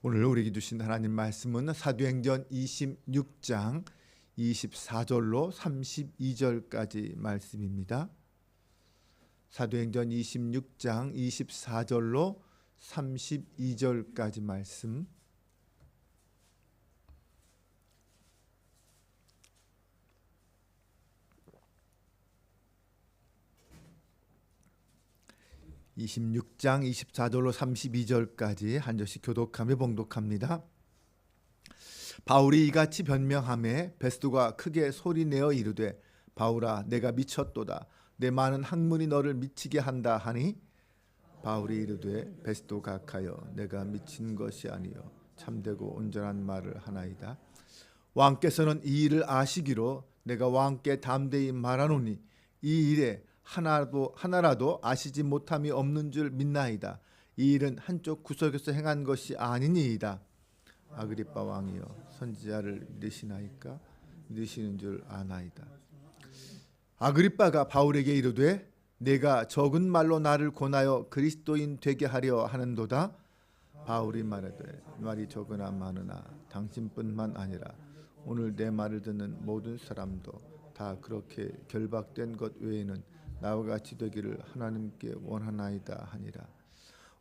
오늘 우리에게 주신 하나님 말씀은 사도행전 26장 24절로 32절까지 말씀입니다. 사도행전 26장 24절로 32절까지 말씀. (26장 24절로 32절까지) 한 절씩 교독하며 봉독합니다. 바울이 이같이 변명하매 베스도가 크게 소리내어 이르되 바울아 내가 미쳤도다. 내 많은 학문이 너를 미치게 한다 하니 바울이 이르되 베스도 각하여 내가 미친 것이 아니요 참되고 온전한 말을 하나이다. 왕께서는 이 일을 아시기로 내가 왕께 담대히 말하노니 이 일에 하나라도 아시지 못함이 없는 줄 믿나이다. 이 일은 한쪽 구석에서 행한 것이 아니니이다. 아그리빠 왕이여 선지자를 믿으시나이까? 믿으시는 줄 아나이다. 아그리빠가 바울에게 이르되 내가 적은 말로 나를 권하여 그리스도인 되게 하려 하는도다. 바울이 말하되 말이 적으나 많으나 당신뿐만 아니라 오늘 내 말을 듣는 모든 사람도 다 그렇게 결박된 것 외에는 나와 같이 되기를 하나님께 원하나이다 하니라.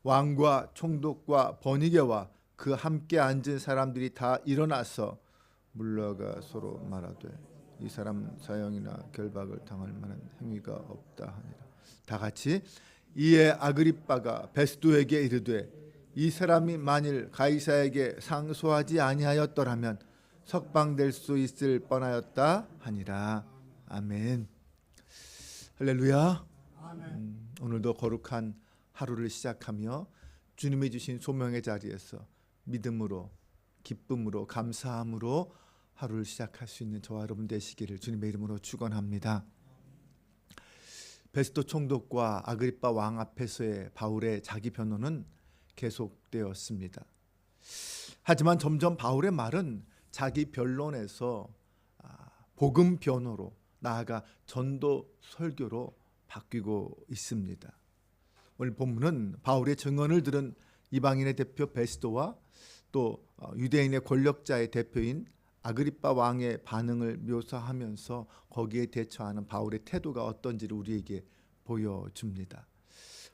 왕과 총독과 번이게와 그 함께 앉은 사람들이 다 일어나서 물러가 서로 말하되 이 사람 사형이나 결박을 당할 만한 행위가 없다 하니라. 다 같이 이에 아그리빠가 베스도에게 이르되 이 사람이 만일 가이사에게 상소하지 아니하였더라면 석방될 수 있을 뻔하였다 하니라. 아멘. 할렐루야. 오늘도 거룩한 하루를 시작하며 주님이 주신 소명의 자리에서 믿음으로 기쁨으로 감사함으로 하루를 시작할 수 있는 저와 여러분 되시기를 주님의 이름으로 축원합니다. 베스도 총독과 아그리빠 왕 앞에서의 바울의 자기 변호는 계속되었습니다. 하지만 점점 바울의 말은 자기 변론에서 복음 변호로 나아가 전도 설교로 바뀌고 있습니다. 오늘 본문은 바울의 증언을 들은 이방인의 대표 베스도와 또 유대인의 권력자의 대표인 아그리빠 왕의 반응을 묘사하면서 거기에 대처하는 바울의 태도가 어떤지를 우리에게 보여줍니다.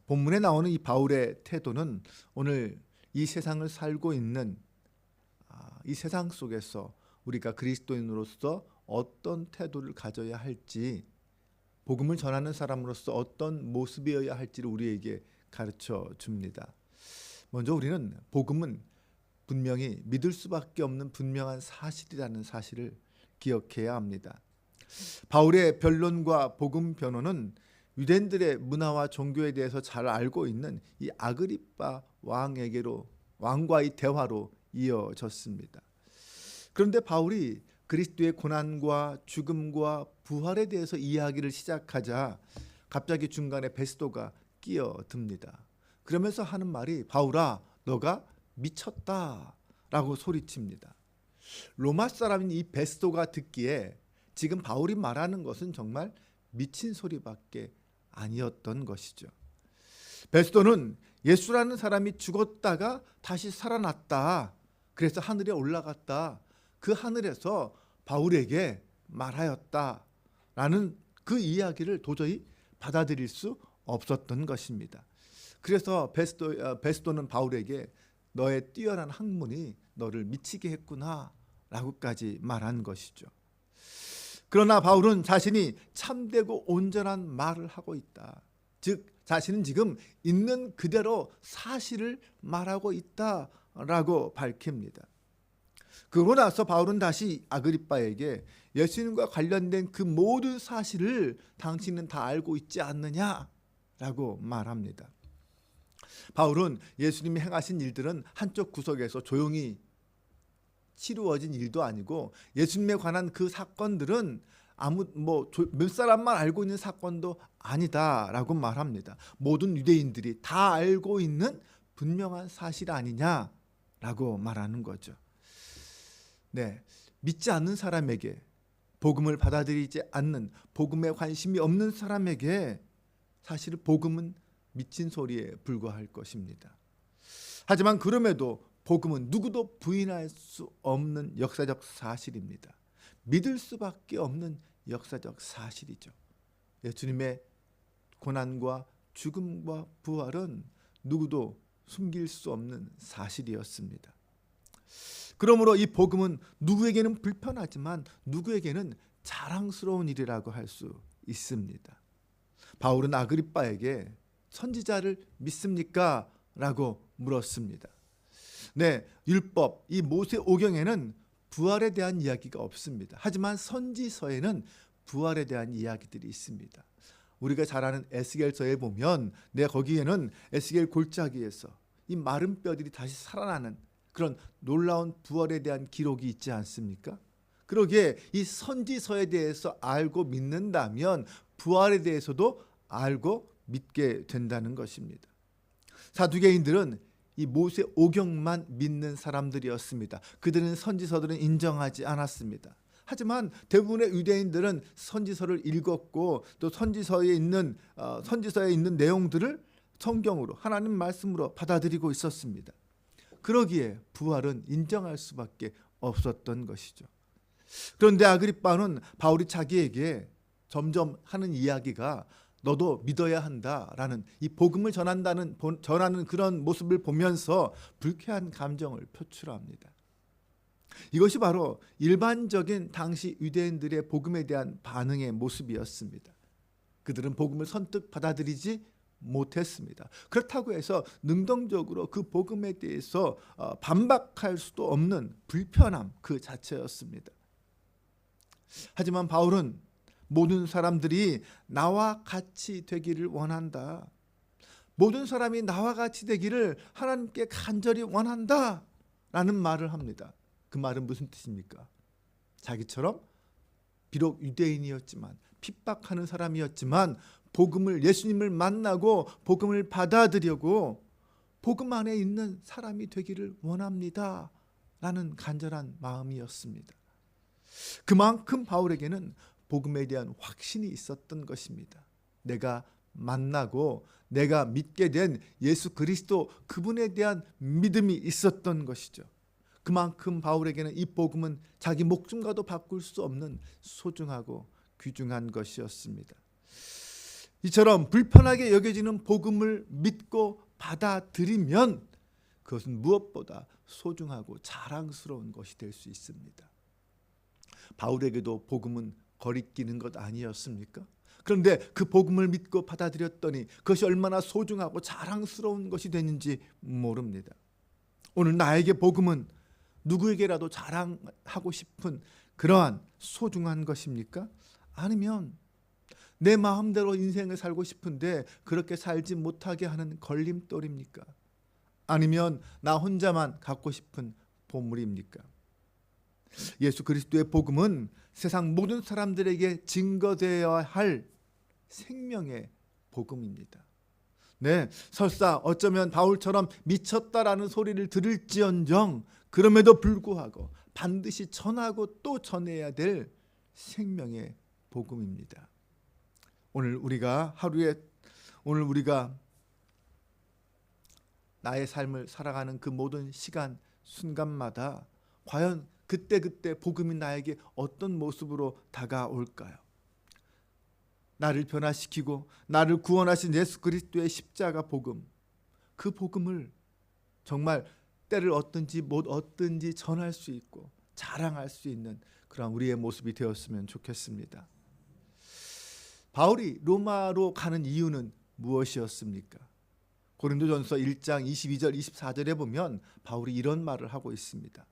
본문에 나오는 이 바울의 태도는 오늘 이 세상을 살고 있는 이 세상 속에서 우리가 그리스도인으로서 어떤 태도를 가져야 할지, 복음을 전하는 사람으로서 어떤 모습이어야 할지를 우리에게 가르쳐 줍니다. 먼저 우리는 복음은 분명히 믿을 수밖에 없는 분명한 사실이라는 사실을 기억해야 합니다. 바울의 변론과 복음 변호는 유대인들의 문화와 종교에 대해서 잘 알고 있는 이 아그리빠 왕과의 대화로 이어졌습니다. 그런데 바울이 그리스도의 고난과 죽음과 부활에 대해서 이야기를 시작하자 갑자기 중간에 베스도가 끼어듭니다. 그러면서 하는 말이 바울아 너가 미쳤다 라고 소리칩니다. 로마 사람인 이 베스도가 듣기에 지금 바울이 말하는 것은 정말 미친 소리밖에 아니었던 것이죠. 베스도는 예수라는 사람이 죽었다가 다시 살아났다. 그래서 하늘에 올라갔다. 그 하늘에서 바울에게 말하였다라는 그 이야기를 도저히 받아들일 수 없었던 것입니다. 그래서 베스도는 바울에게 너의 뛰어난 학문이 너를 미치게 했구나 라고까지 말한 것이죠. 그러나 바울은 자신이 참되고 온전한 말을 하고 있다. 즉 자신은 지금 있는 그대로 사실을 말하고 있다라고 밝힙니다. 그러고 나서 바울은 다시 아그리빠에게 예수님과 관련된 그 모든 사실을 당신은 다 알고 있지 않느냐라고 말합니다. 바울은 예수님이 행하신 일들은 한쪽 구석에서 조용히 치루어진 일도 아니고 예수님에 관한 그 사건들은 몇 사람만 알고 있는 사건도 아니다라고 말합니다. 모든 유대인들이 다 알고 있는 분명한 사실 아니냐라고 말하는 거죠. 네, 믿지 않는 사람에게, 복음을 받아들이지 않는, 복음에 관심이 없는 사람에게 사실 복음은 미친 소리에 불과할 것입니다. 하지만 그럼에도 복음은 누구도 부인할 수 없는 역사적 사실입니다. 믿을 수밖에 없는 역사적 사실이죠. 예수님의 고난과 죽음과 부활은 누구도 숨길 수 없는 사실이었습니다. 그러므로 이 복음은 누구에게는 불편하지만 누구에게는 자랑스러운 일이라고 할 수 있습니다. 바울은 아그리빠에게 선지자를 믿습니까? 라고 물었습니다. 네, 율법, 이 모세오경에는 부활에 대한 이야기가 없습니다. 하지만 선지서에는 부활에 대한 이야기들이 있습니다. 우리가 잘 아는 에스겔서에 보면 거기에는 에스겔 골짜기에서 이 마른 뼈들이 다시 살아나는 그런 놀라운 부활에 대한 기록이 있지 않습니까? 그러기에 이 선지서에 대해서 알고 믿는다면 부활에 대해서도 알고 믿게 된다는 것입니다. 사두개인들은 이 모세오경만 믿는 사람들이었습니다. 그들은 선지서들은 인정하지 않았습니다. 하지만 대부분의 유대인들은 선지서를 읽었고 또 선지서에 있는 내용들을 성경으로 하나님 말씀으로 받아들이고 있었습니다. 그러기에 부활은 인정할 수밖에 없었던 것이죠. 그런데 아그리빠는 바울이 자기에게 점점 하는 이야기가 너도 믿어야 한다라는 이 복음을 전하는 그런 모습을 보면서 불쾌한 감정을 표출합니다. 이것이 바로 일반적인 당시 유대인들의 복음에 대한 반응의 모습이었습니다. 그들은 복음을 선뜻 받아들이지 못했습니다. 그렇다고 해서 능동적으로 그 복음에 대해서 반박할 수도 없는 불편함 그 자체였습니다. 하지만 바울은 모든 사람들이 나와 같이 되기를 원한다. 모든 사람이 나와 같이 되기를 하나님께 간절히 원한다 라는 말을 합니다. 그 말은 무슨 뜻입니까? 자기처럼 비록 유대인이었지만 핍박하는 사람이었지만 예수님을 만나고 복음을 받아들이려고 복음 안에 있는 사람이 되기를 원합니다 라는 간절한 마음이었습니다. 그만큼 바울에게는 복음에 대한 확신이 있었던 것입니다. 내가 만나고 내가 믿게 된 예수 그리스도 그분에 대한 믿음이 있었던 것이죠. 그만큼 바울에게는 이 복음은 자기 목숨과도 바꿀 수 없는 소중하고 귀중한 것이었습니다. 이처럼 불편하게 여겨지는 복음을 믿고 받아들이면 그것은 무엇보다 소중하고 자랑스러운 것이 될 수 있습니다. 바울에게도 복음은 거리끼는 것 아니었습니까? 그런데 그 복음을 믿고 받아들였더니 그것이 얼마나 소중하고 자랑스러운 것이 되는지 모릅니다. 오늘 나에게 복음은 누구에게라도 자랑하고 싶은 그러한 소중한 것입니까? 아니면 내 마음대로 인생을 살고 싶은데 그렇게 살지 못하게 하는 걸림돌입니까? 아니면 나 혼자만 갖고 싶은 보물입니까? 예수 그리스도의 복음은 세상 모든 사람들에게 증거되어야 할 생명의 복음입니다. 네, 설사 어쩌면 바울처럼 미쳤다라는 소리를 들을지언정 그럼에도 불구하고 반드시 전하고 또 전해야 될 생명의 복음입니다. 오늘 우리가 나의 삶을 살아가는 그 모든 시간 순간마다 과연 그때 복음이 나에게 어떤 모습으로 다가올까요? 나를 변화시키고 나를 구원하신 예수 그리스도의 십자가 복음, 그 복음을 정말 때를 얻든지 못 얻든지 전할 수 있고 자랑할 수 있는 그런 우리의 모습이 되었으면 좋겠습니다. 바울이 로마로 가는 이유는 무엇이었습니까? 고린도전서 1장 22절 24절에 보면 바울이 이런 말을 하고 있습니다.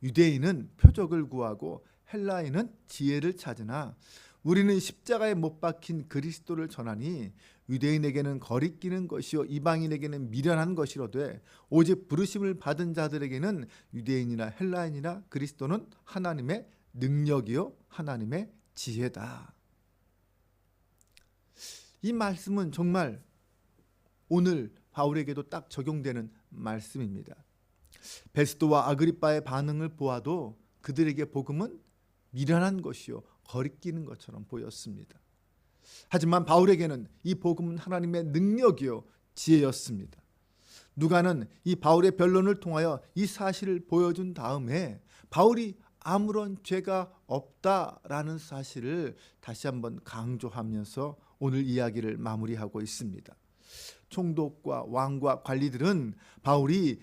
유대인은 표적을 구하고 헬라인은 지혜를 찾으나 우리는 십자가에 못 박힌 그리스도를 전하니 유대인에게는 거리끼는 것이요 이방인에게는 미련한 것이로되 오직 부르심을 받은 자들에게는 유대인이나 헬라인이나 그리스도는 하나님의 능력이요 하나님의 지혜다. 이 말씀은 정말 오늘 바울에게도 딱 적용되는 말씀입니다. 베스도와 아그리빠의 반응을 보아도 그들에게 복음은 미련한 것이요 거리끼는 것처럼 보였습니다. 하지만 바울에게는 이 복음은 하나님의 능력이요 지혜였습니다. 누가는 이 바울의 변론을 통하여 이 사실을 보여준 다음에 바울이 아무런 죄가 없다라는 사실을 다시 한번 강조하면서 오늘 이야기를 마무리하고 있습니다. 총독과 왕과 관리들은 바울이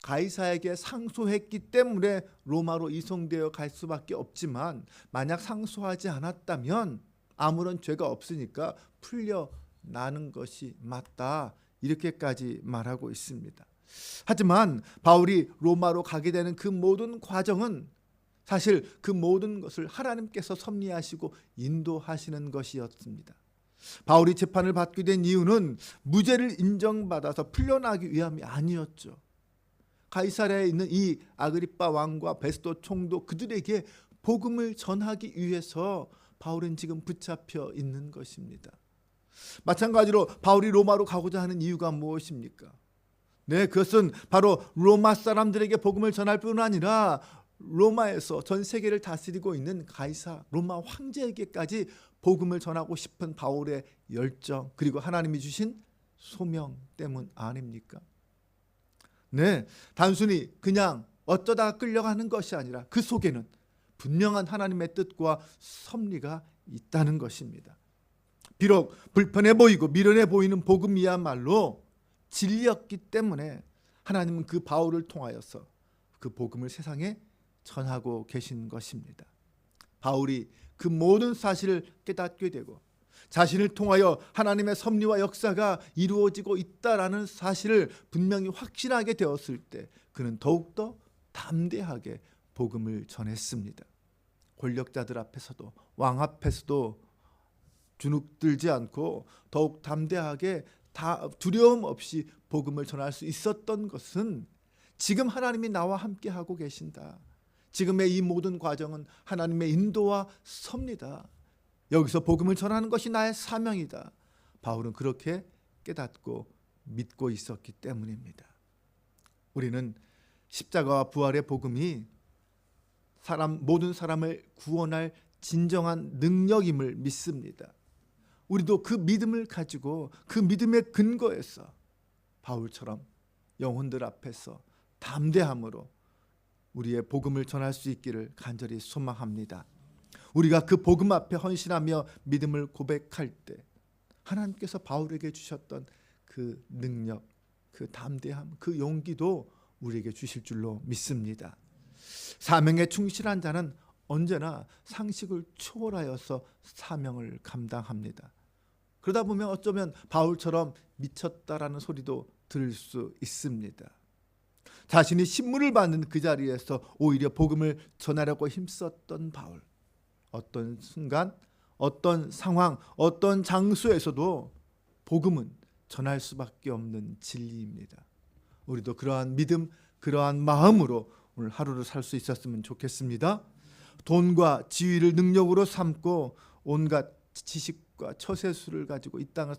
가이사에게 상소했기 때문에 로마로 이송되어 갈 수밖에 없지만, 만약 상소하지 않았다면 아무런 죄가 없으니까 풀려나는 것이 맞다, 이렇게까지 말하고 있습니다. 하지만 바울이 로마로 가게 되는 그 모든 과정은 사실 그 모든 것을 하나님께서 섭리하시고 인도하시는 것이었습니다. 바울이 재판을 받게 된 이유는 무죄를 인정받아서 풀려나기 위함이 아니었죠. 가이사랴에 있는 이 아그리빠 왕과 베스도 총독, 그들에게 복음을 전하기 위해서 바울은 지금 붙잡혀 있는 것입니다. 마찬가지로 바울이 로마로 가고자 하는 이유가 무엇입니까? 네, 그것은 바로 로마 사람들에게 복음을 전할 뿐 아니라 로마에서 전 세계를 다스리고 있는 가이사 로마 황제에게까지 복음을 전하고 싶은 바울의 열정, 그리고 하나님이 주신 소명 때문 아닙니까? 네, 단순히 그냥 어쩌다가 끌려가는 것이 아니라 그 속에는 분명한 하나님의 뜻과 섭리가 있다는 것입니다. 비록 불편해 보이고 미련해 보이는 복음이야말로 진리였기 때문에 하나님은 그 바울을 통하여서 그 복음을 세상에 전하고 계신 것입니다. 바울이 그 모든 사실을 깨닫게 되고 자신을 통하여 하나님의 섭리와 역사가 이루어지고 있다라는 사실을 분명히 확신하게 되었을 때 그는 더욱더 담대하게 복음을 전했습니다. 권력자들 앞에서도 왕 앞에서도 주눅들지 않고 더욱 담대하게 두려움 없이 복음을 전할 수 있었던 것은 지금 하나님이 나와 함께하고 계신다, 지금의 이 모든 과정은 하나님의 인도와 섭니다, 여기서 복음을 전하는 것이 나의 사명이다, 바울은 그렇게 깨닫고 믿고 있었기 때문입니다. 우리는 십자가와 부활의 복음이 모든 사람을 구원할 진정한 능력임을 믿습니다. 우리도 그 믿음을 가지고 그 믿음의 근거에서 바울처럼 영혼들 앞에서 담대함으로 우리의 복음을 전할 수 있기를 간절히 소망합니다. 우리가 그 복음 앞에 헌신하며 믿음을 고백할 때 하나님께서 바울에게 주셨던 그 능력, 그 담대함, 그 용기도 우리에게 주실 줄로 믿습니다. 사명에 충실한 자는 언제나 상식을 초월하여서 사명을 감당합니다. 그러다 보면 어쩌면 바울처럼 미쳤다라는 소리도 들을 수 있습니다. 자신이 신문을 받는 그 자리에서 오히려 복음을 전하려고 힘썼던 바울, 어떤 순간, 어떤 상황, 어떤 장소에서도 복음은 전할 수밖에 없는 진리입니다. 우리도 그러한 믿음, 그러한 마음으로 오늘 하루를 살 수 있었으면 좋겠습니다. 돈과 지위를 능력으로 삼고 온갖 지식과 처세술을 가지고 이 땅을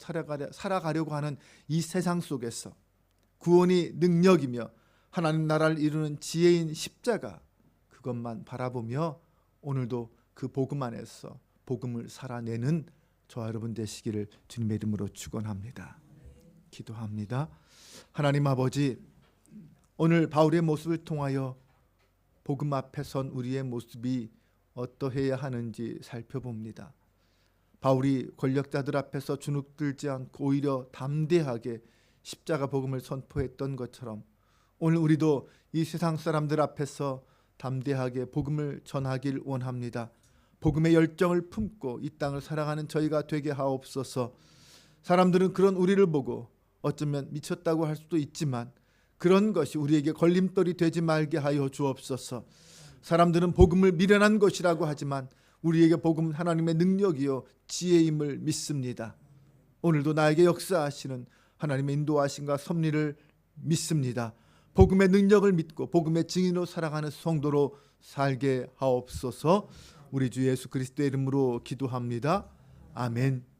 살아가려고 하는 이 세상 속에서 구원이 능력이며 하나님 나라를 이루는 지혜인 십자가, 그것만 바라보며 오늘도 그 복음 안에서 복음을 살아내는 저와 여러분 되시기를 주님의 이름으로 축원합니다. 기도합니다. 하나님 아버지, 오늘 바울의 모습을 통하여 복음 앞에 선 우리의 모습이 어떠해야 하는지 살펴봅니다. 바울이 권력자들 앞에서 주눅들지 않고 오히려 담대하게 십자가 복음을 선포했던 것처럼 오늘 우리도 이 세상 사람들 앞에서 담대하게 복음을 전하길 원합니다. 복음의 열정을 품고 이 땅을 살아가는 저희가 되게 하옵소서. 사람들은 그런 우리를 보고 어쩌면 미쳤다고 할 수도 있지만 그런 것이 우리에게 걸림돌이 되지 말게 하여 주옵소서. 사람들은 복음을 미련한 것이라고 하지만 우리에게 복음은 하나님의 능력이요 지혜임을 믿습니다. 오늘도 나에게 역사하시는 하나님의 인도하심과 섭리를 믿습니다. 복음의 능력을 믿고 복음의 증인으로 살아가는 성도로 살게 하옵소서. 우리 주 예수 그리스도의 이름으로 기도합니다. 아멘.